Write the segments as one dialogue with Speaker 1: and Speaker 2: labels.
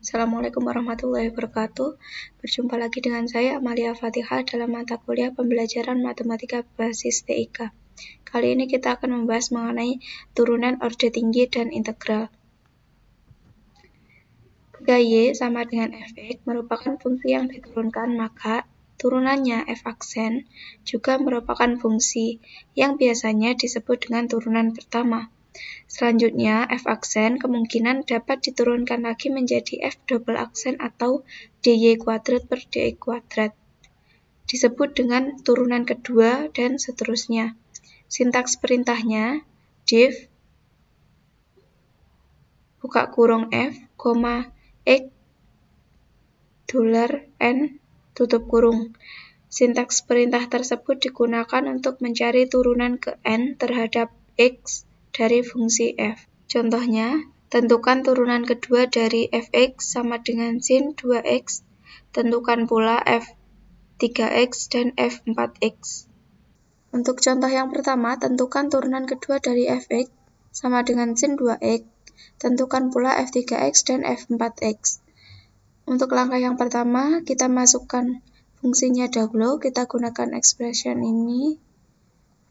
Speaker 1: Assalamualaikum warahmatullahi wabarakatuh. Berjumpa lagi dengan saya Amalia Fatihah dalam mata kuliah pembelajaran matematika berbasis TIK. Kali ini kita akan membahas mengenai turunan orde tinggi dan integral. Jika Y sama dengan Fx merupakan fungsi yang diturunkan, maka turunannya f aksen juga merupakan fungsi yang biasanya disebut dengan turunan pertama. Selanjutnya, f aksen kemungkinan dapat diturunkan lagi menjadi f double aksen atau dy kuadrat per dy kuadrat. Disebut dengan turunan kedua dan seterusnya. Sintaks perintahnya div buka kurung f, x $n tutup kurung. Sintaks perintah tersebut digunakan untuk mencari turunan ke n terhadap x dari fungsi f. Contohnya, tentukan turunan kedua dari fx sama dengan sin 2x, tentukan pula f3x dan f4x. Untuk contoh yang pertama, tentukan turunan kedua dari fx sama dengan sin 2x, tentukan pula f3x dan f4x. Untuk langkah yang pertama, kita masukkan fungsinya dahulu, kita gunakan expression ini,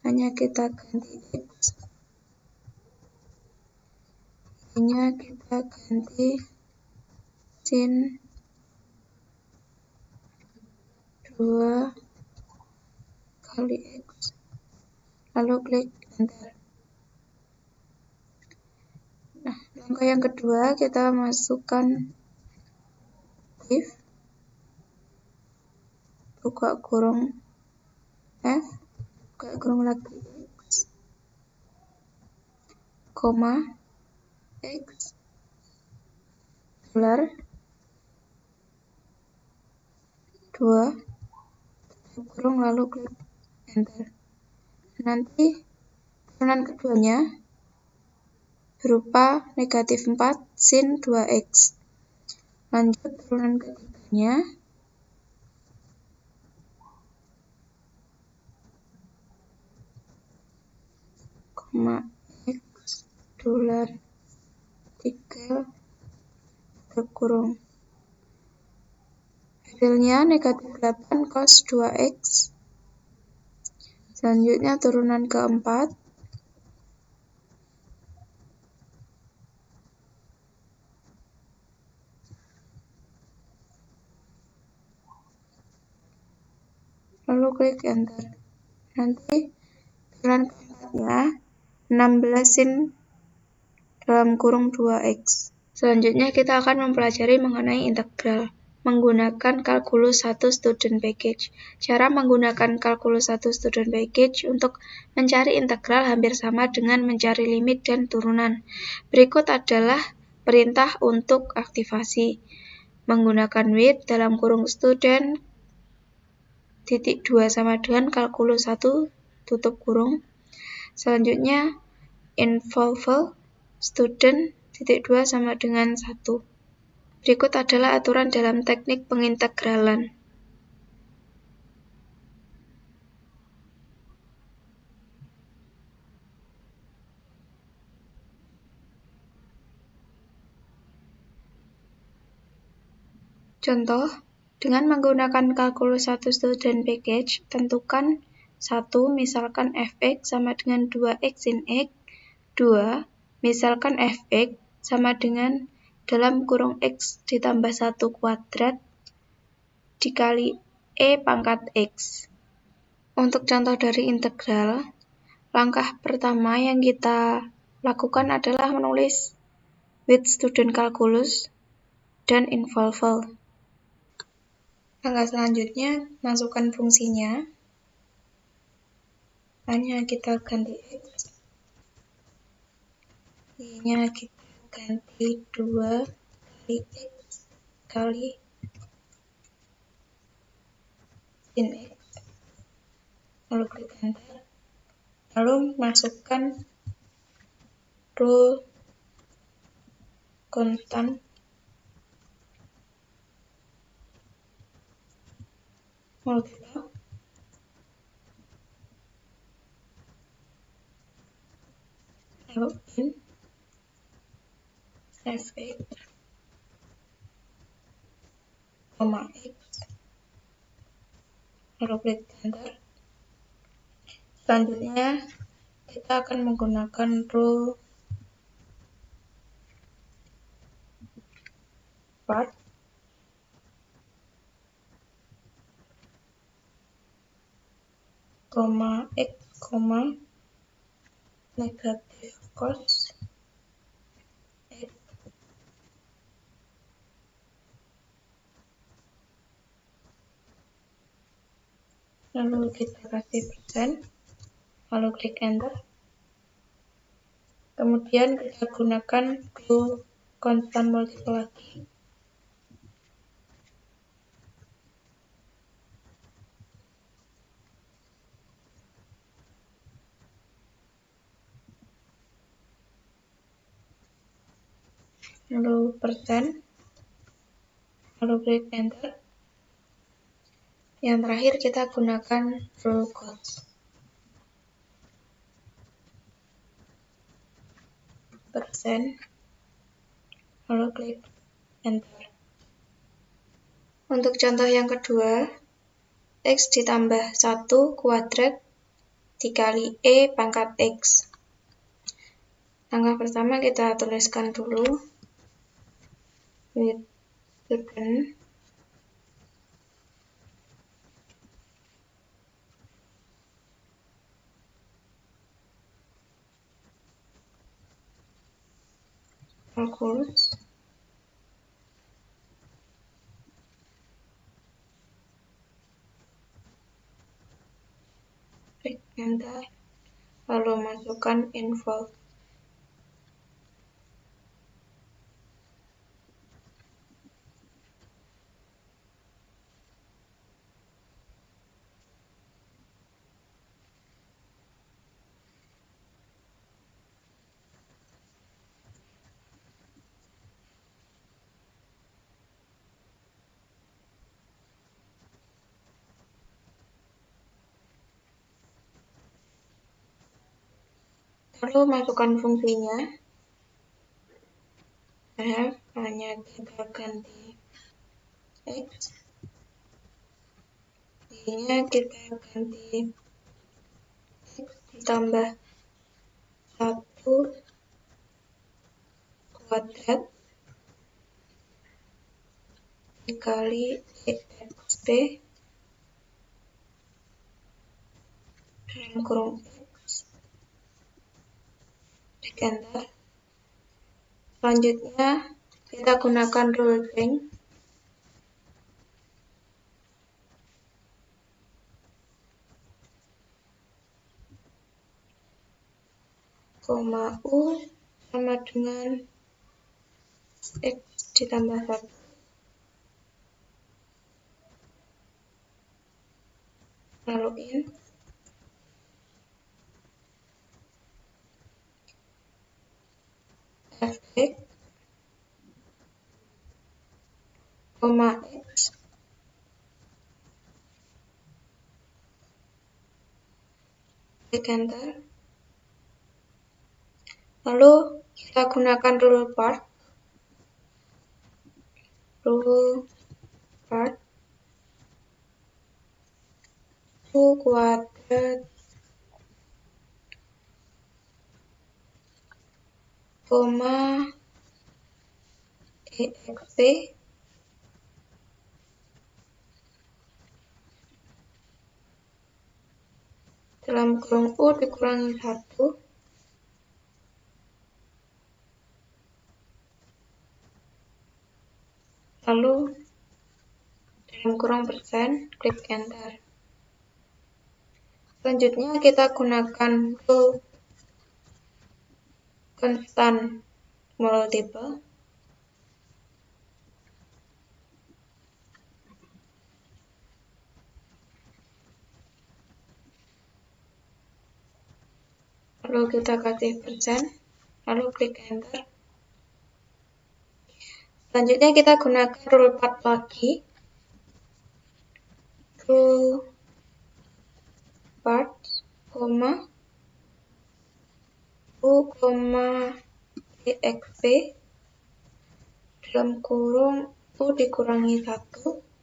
Speaker 1: hanya kita ganti x, nya kita ganti sin 2 kali x, lalu klik enter. Nah, langkah yang kedua, kita masukkan if buka kurung f, buka kurung lagi x, koma x $2 tutup kurung lalu klik enter. Nanti turunan keduanya berupa negatif 4 sin 2x. Lanjut turunan ketiganya x $3 tutup kurung. Hasilnya negatif 8 cos 2x. Selanjutnya turunan keempat lalu klik enter. Nanti turunan keempatnya 16 sin dalam kurung 2x. Selanjutnya kita akan mempelajari mengenai integral menggunakan kalkulus 1 student package. Cara menggunakan kalkulus 1 student package untuk mencari integral hampir sama dengan mencari limit dan turunan. Berikut adalah perintah untuk aktivasi. Menggunakan with dalam kurung student titik 2 sama dengan kalkulus 1 tutup kurung. Selanjutnya involve student titik 2 sama dengan 1. Berikut adalah aturan dalam teknik pengintegralan. Contoh, dengan menggunakan kalkulus 1 student package, tentukan 1 misalkan fx sama dengan 2x sin x, 2 misalkan fx sama dengan dalam kurung x ditambah 1 kuadrat dikali e pangkat x. Untuk contoh dari integral, langkah pertama yang kita lakukan adalah menulis with student calculus dan involve. Langkah selanjutnya, masukkan fungsinya, hanya kita ganti x, y-nya kita ganti 2 kali x kali sin x, lalu klik enter, lalu masukkan rule konstan multiply, lalu in fx X, lalu klik enter. Selanjutnya kita akan menggunakan rule part X, negatif cos X, lalu kita kasih persen, lalu klik enter. Kemudian kita gunakan rule constant multiple lagi. Lalu persen, lalu klik enter. Yang terakhir kita gunakan rule cos. Persen, lalu klik enter. Untuk contoh yang kedua, X ditambah 1 kuadrat dikali E pangkat X. Langkah pertama kita tuliskan dulu with student calculus klik enter, lalu masukkan info. Lalu masukkan fungsinya. Hanya kita ganti X, Y-nya kita ganti X ditambah 1 kuadrat dikali EXP dalam kurung X, klik enter. Selanjutnya kita gunakan rule change. U sama dengan X ditambah 1. Lalu in. Fx, X, klik enter. Lalu kita gunakan rule part U kuadrat EXP dalam kurung U dikurangi 1 lalu dalam kurung persen, klik enter. Selanjutnya kita gunakan rule constant multiple. Lalu kita kasih persen, lalu klik enter. Selanjutnya kita gunakan rule part lagi. Rule part, U, EXP dalam kurung U dikurangi 1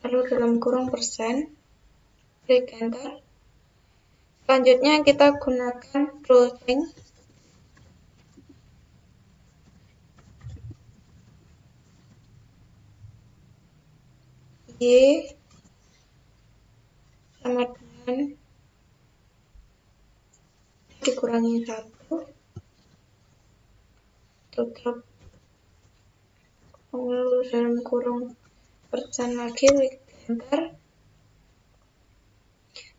Speaker 1: lalu dalam kurung persen, klik enter. Selanjutnya kita gunakan routing. Y sama dengan dikurangi 1, tutup, lalu dalam kurung persen lagi, klik enter.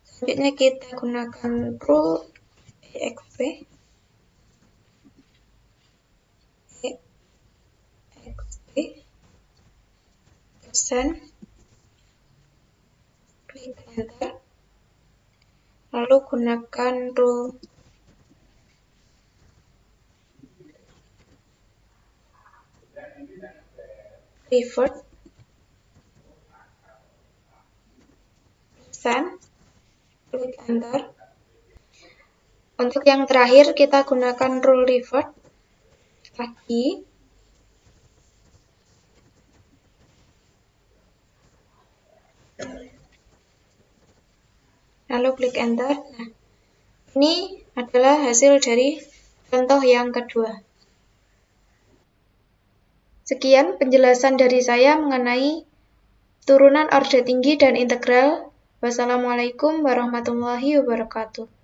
Speaker 1: Selanjutnya kita gunakan rule exp persen, klik enter, lalu gunakan rule revert persen, klik enter. Untuk yang terakhir kita gunakan rule revert lagi, lalu klik enter. Nah, ini adalah hasil dari contoh yang kedua. Sekian penjelasan dari saya mengenai turunan orde tinggi dan integral. Wassalamualaikum warahmatullahi wabarakatuh.